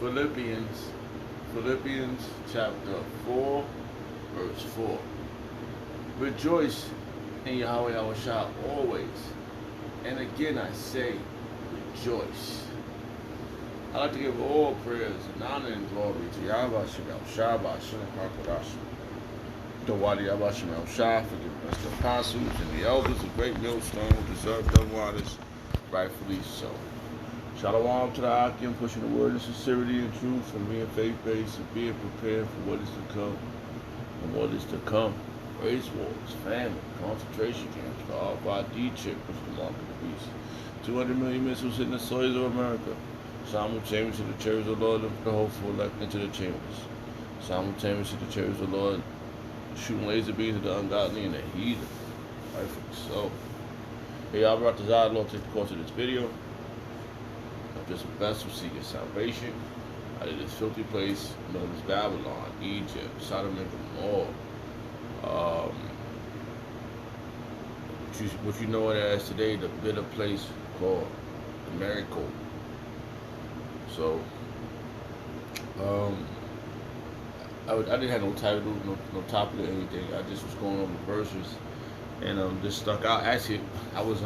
Philippians, Philippians chapter 4, verse 4. Rejoice in Yahweh Yahushua always. And again I say, rejoice. I like to give all prayers and honor and glory to Yahweh Shem Yahushua, Ba'ashem HaKadosh. The Wadi Yahweh Shem Yahushua, forgive us the apostles and the elders of Great Millstone who deserve the waters, rightfully so. Shalom to the Akim, pushing the word in sincerity and truth, and being faith-based and being prepared for what is to come and what is to come. Race wars, famine, concentration camps, the RFID chip, which is the mark of the beast. 200 million missiles hitting the soils of America. Simultaneously, the chariots of the Lord and the hopeful elect into the chambers. Simultaneously, the chariots of the Lord shooting laser beams at the ungodly and the heathen. Perfect. So, hey, y'all brought the Zod Lord to the course of this video. I'm just a vessel seeking salvation out of this filthy place known as Babylon, Egypt, Sodom and Gomorrah. What you know it as today, the bitter place called America. So, I didn't have no title, no topic or anything. I just was going over verses, and this stuck out. Actually, I was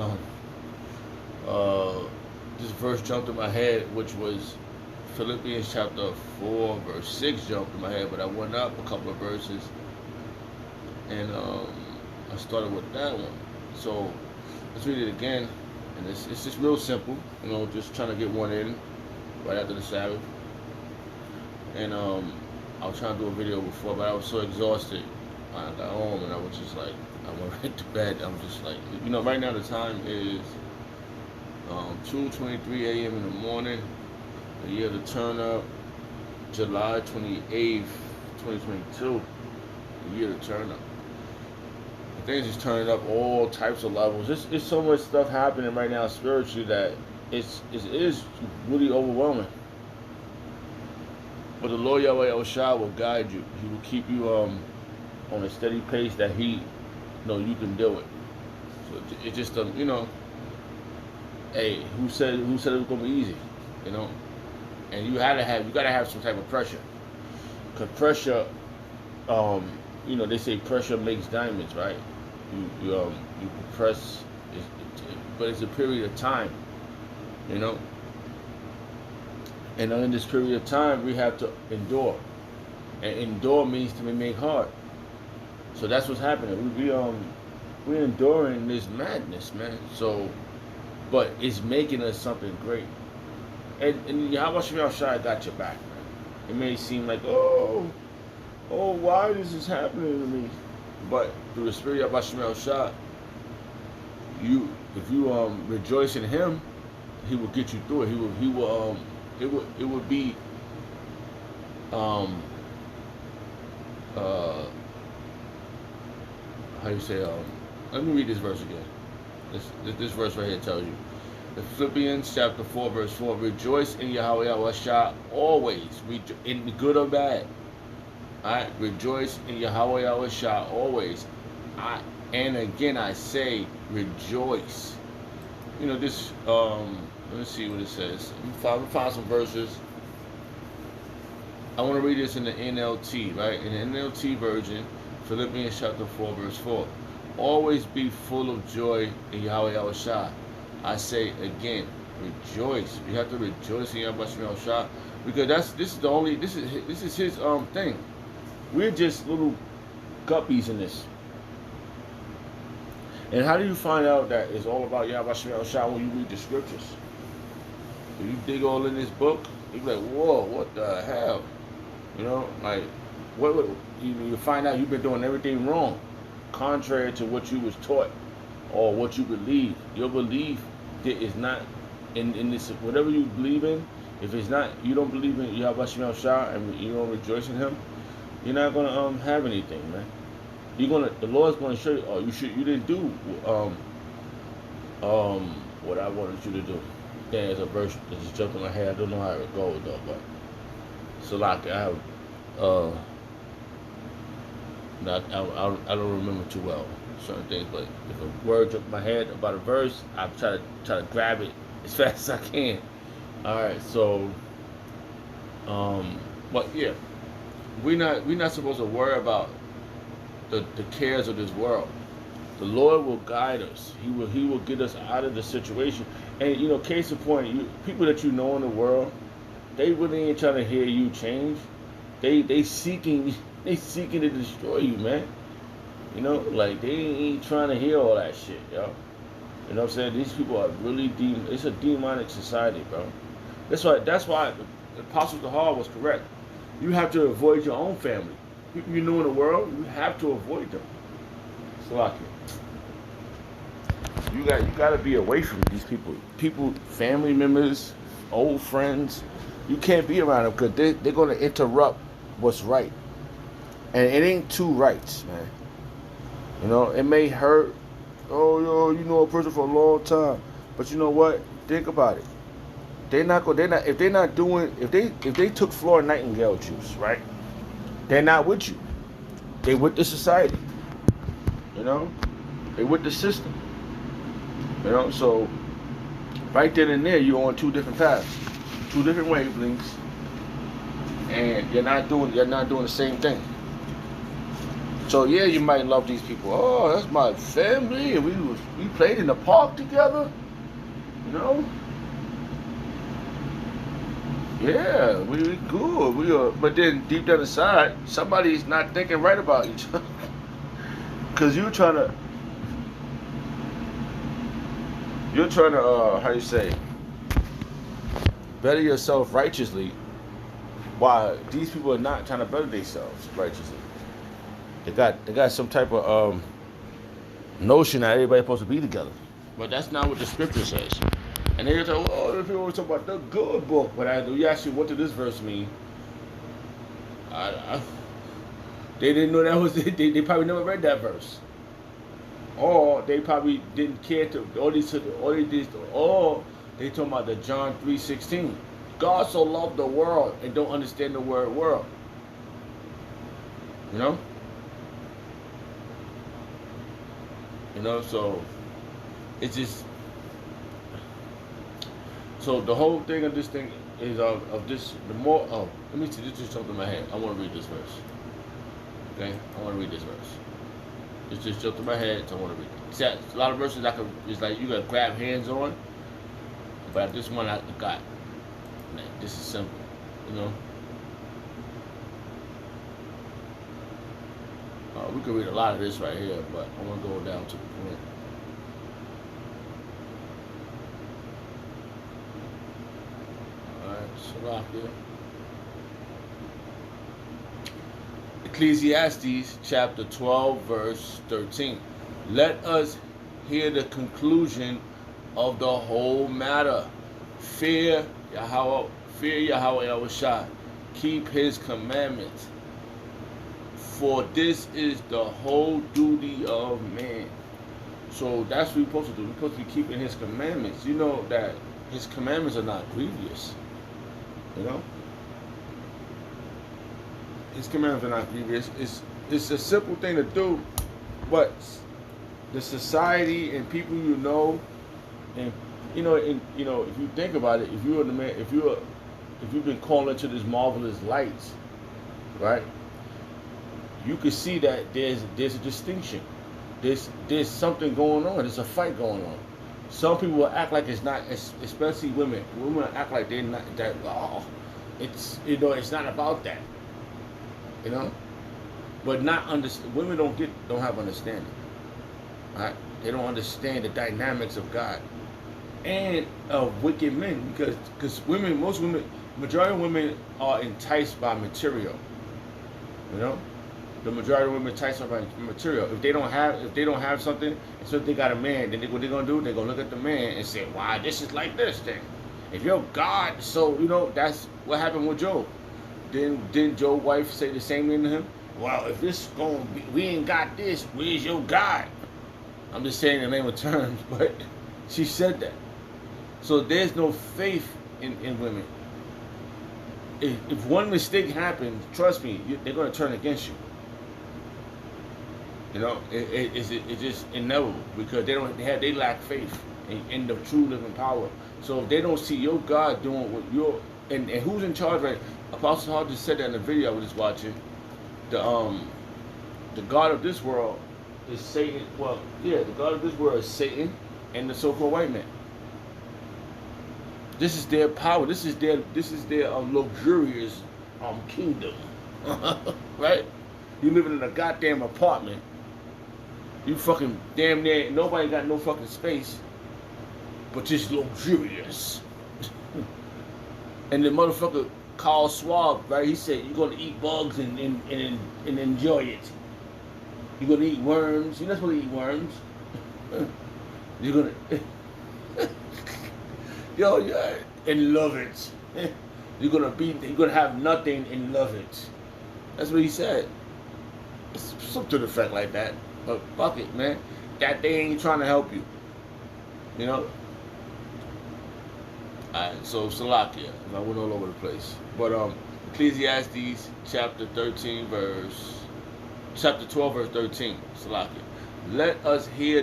this verse jumped in my head, which was Philippians chapter 4, verse 6 jumped in my head, but I went up a couple of verses, and I started with that one. So let's read it again, and it's just real simple, just trying to get one in right after the Sabbath. And I was trying to do a video before, but I was so exhausted. I got home and I was just like, I went right to bed. I'm just like, right now the time is 2:23 a.m. in the morning. The year to turn up, July 28th, 2022. The year to turn up. Things is turning up all types of levels. It's so much stuff happening right now spiritually that it is really overwhelming. But the Lord Yahweh Yahushua will guide you. He will keep you on a steady pace that you can do it. So it just hey, who said it was gonna be easy? And you gotta have some type of pressure. Cause pressure, they say pressure makes diamonds, right? You press, but it's a period of time, And in this period of time, we have to endure, and endure means to be made hard. So that's what's happening. We're enduring this madness, man. So, but it's making us something great. And Yahweh Shem Yahushua got your back, man. It may seem like, oh, why is this happening to me? But through the Spirit of Yahweh Shem Yahushua, if you rejoice in Him, He will get you through it. It would be how do you say let me read this verse again. This verse right here tells you. The Philippians chapter 4 verse 4. Rejoice in Yahweh Yahushua always, in good or bad. Alright, rejoice in Yahweh Yahushua always. And again I say rejoice. This let's see what it says. Let me find some verses. I want to read this in the NLT, right? In the NLT version, Philippians chapter 4, verse 4. Always be full of joy in Yahweh Yahushua. I say again, rejoice. You have to rejoice in Yahweh Yahushua, because this is His thing. We're just little guppies in this. And how do you find out that it's all about Yahweh Yahushua when you read the scriptures? If you dig all in this book, you be like, whoa, what the hell? You find out you've been doing everything wrong, contrary to what you was taught or what you believe. Your belief is not in this, whatever you believe in. If it's not, you don't believe in Yahweh Yahushua and you don't rejoice in Him, you're not gonna have anything, man. The Lord's gonna show you. Oh, you didn't do what I wanted you to do. There's a verse that just jumped in my head. I don't know how it goes though, but so like I have I don't remember too well certain things, but if a word jumped in my head about a verse, I try to grab it as fast as I can. All right, so But yeah, we're not supposed to worry about the cares of this world. The Lord will guide us. He will get us out of the situation. And you know, case in point, people that you know in the world, they really ain't trying to hear you change. They seeking they seeking to destroy you, man. You know, like they ain't trying to hear all that shit, yo. You know what I'm saying? These people are really it's a demonic society, bro. That's why the Apostle Tahar was correct. You have to avoid your own family. People you know in the world, you have to avoid them. Slocky. You got to be away from these people. People, family members, old friends. You can't be around them because they're going to interrupt what's right. And it ain't two rights, man. You know, it may hurt. Oh, yo, you know a person for a long time. But you know what? Think about it. If they took Florida Nightingale juice, right? They're not with you. They with the society. You know? They with the system. You know, so right then and there you're on two different paths. Two different wavelengths. And you're not doing the same thing. So yeah, you might love these people. Oh, that's my family, and we played in the park together. You know? Yeah, we good. We are, but then deep down inside, somebody's not thinking right about each other. Cause you're trying to how you say, better yourself righteously, while these people are not trying to better themselves righteously. They got some type of notion that everybody's supposed to be together, but that's not what the scripture says. And they say, "Oh, the people always talk about the good book," but you actually, what did this verse mean? They didn't know that was. They probably never read that verse, or they probably didn't care to. They talking about the John 3:16. God so loved the world and don't understand the word world. You know. You know, so it's just. So the whole thing of this thing is of this. The more. Oh, let me see. This just jumped in my head. I want to read this verse. Okay, I want to read this verse. It just jumped in my head, so I want to read it. See, a lot of verses it's like you gotta grab hands on, but this one I got. Man, this is simple, you know. We could read a lot of this right here, but I want to go down to the point. All right, Salakia. Ecclesiastes chapter 12, verse 13. Let us hear the conclusion of the whole matter. Fear Yahweh Yahushua. Keep his commandments. For this is the whole duty of man. So that's what we're supposed to do. We're supposed to be keeping his commandments. You know that his commandments are not grievous. You know? His commandments are not grievous. It's a simple thing to do, but the society and people you know, and you know, if you think about it, if you've been called into this marvelous light, right? You can see that there's a distinction. There's something going on. There's a fight going on. Some people will act like it's not, especially women. Women act like they're not that. Oh, it's not about that. You know, but women don't have understanding. Right? They don't understand the dynamics of God and of wicked men because majority of women are enticed by material. You know. The majority of women enticed by material. If they don't have something, so if they got a man, then what they're gonna do? They're gonna look at the man and say, "Why this is like this thing?" If you're God, so you know that's what happened with Job. Didn't Job's wife say the same thing to him? Well, if this gonna be, we ain't got this. Where's your God? I'm just saying the name of terms, but she said that. So there's no faith in women. If one mistake happens, trust me, they're gonna turn against you. You know, it's just inevitable because they lack faith in the true living power. So if they don't see your God doing what you're, and who's in charge, right? Apostle Hall just said that in the video I was just watching. The God of this world is Satan. Well, yeah, the God of this world is Satan and the so-called white man. This is their power. This is their luxurious kingdom, right? You living in a goddamn apartment. You fucking damn near nobody got no fucking space, but just luxurious. And the motherfucker Carl Schwab, right? He said you're gonna eat bugs and enjoy it. You're gonna eat worms. You're not supposed to eat worms. You're gonna yeah, and love it. You're gonna have nothing and love it. That's what he said. It's something to the effect like that. But fuck it, man. That they ain't trying to help you. You know? Alright, so Salakia. I went all over the place. But Ecclesiastes chapter 12 verse 13. Salakia. Let us hear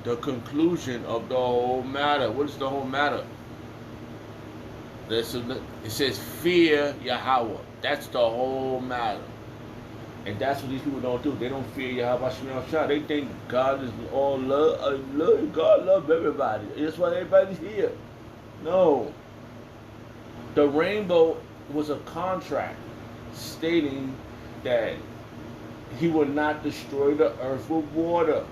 the conclusion of the whole matter. What is the whole matter? It says fear Yahweh. That's the whole matter. And that's what these people don't do. They don't fear Yahweh. They think God is all love. God loves everybody. That's why everybody's here. No. The rainbow was a contract stating that he would not destroy the earth with water.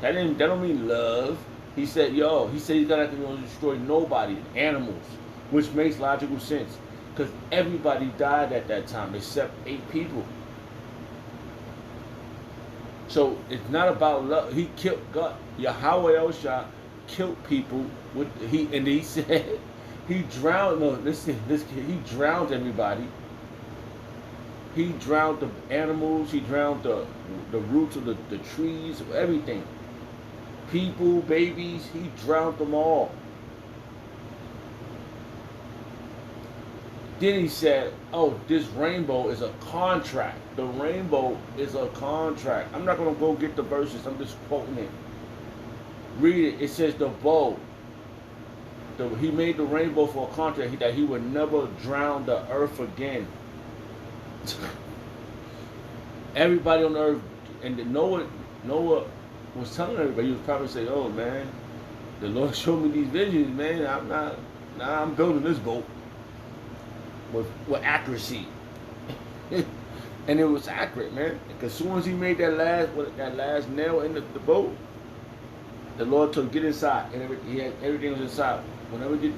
That don't mean love. He said he's not going to destroy nobody, animals, which makes logical sense. Because everybody died at that time except 8 people. So it's not about love. He killed God. Yahweh El-Shah killed people he said he drowned. No, listen. He drowned everybody. He drowned the animals. He drowned the roots of the trees, everything. People, babies. He drowned them all. Then he said, oh, this rainbow is a contract. The rainbow is a contract. I'm not going to go get the verses. I'm just quoting it. Read it. It says the bow. He made the rainbow for a contract that he would never drown the earth again. Everybody on the earth, and Noah was telling everybody, he was probably saying, oh, man, the Lord showed me these visions, man. I'm building this boat. With accuracy. And it was accurate, man. Because as soon as he made that last nail in the boat, the Lord told him, get inside. And everything was inside. Whenever he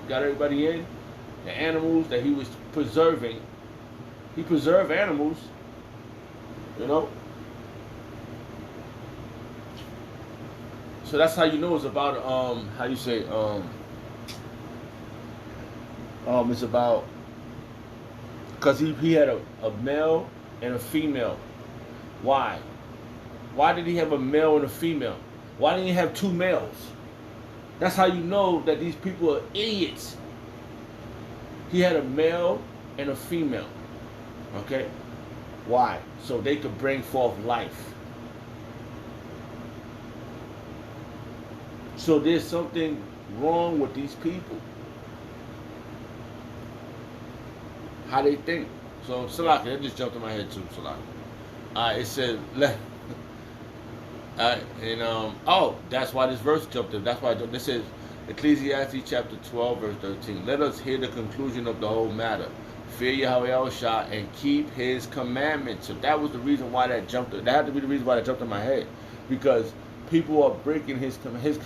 got everybody in, the animals that he was preserving, he preserved animals, you know. So that's how you know it's about, how you say, it's about, because he had a male and a female. Why? Why did he have a male and a female? Why didn't he have 2 males? That's how you know that these people are idiots. He had a male and a female. Okay? Why? So they could bring forth life. So there's something wrong with these people. How they think. So Salaki, that just jumped in my head too, Salaki. It said that's why this verse jumped in. That's why this says Ecclesiastes chapter 12 verse 13. Let us hear the conclusion of the whole matter. Fear Yahweh El-Shah and keep his commandments. So that was the reason why that had to be the reason why that jumped in my head. Because people are breaking his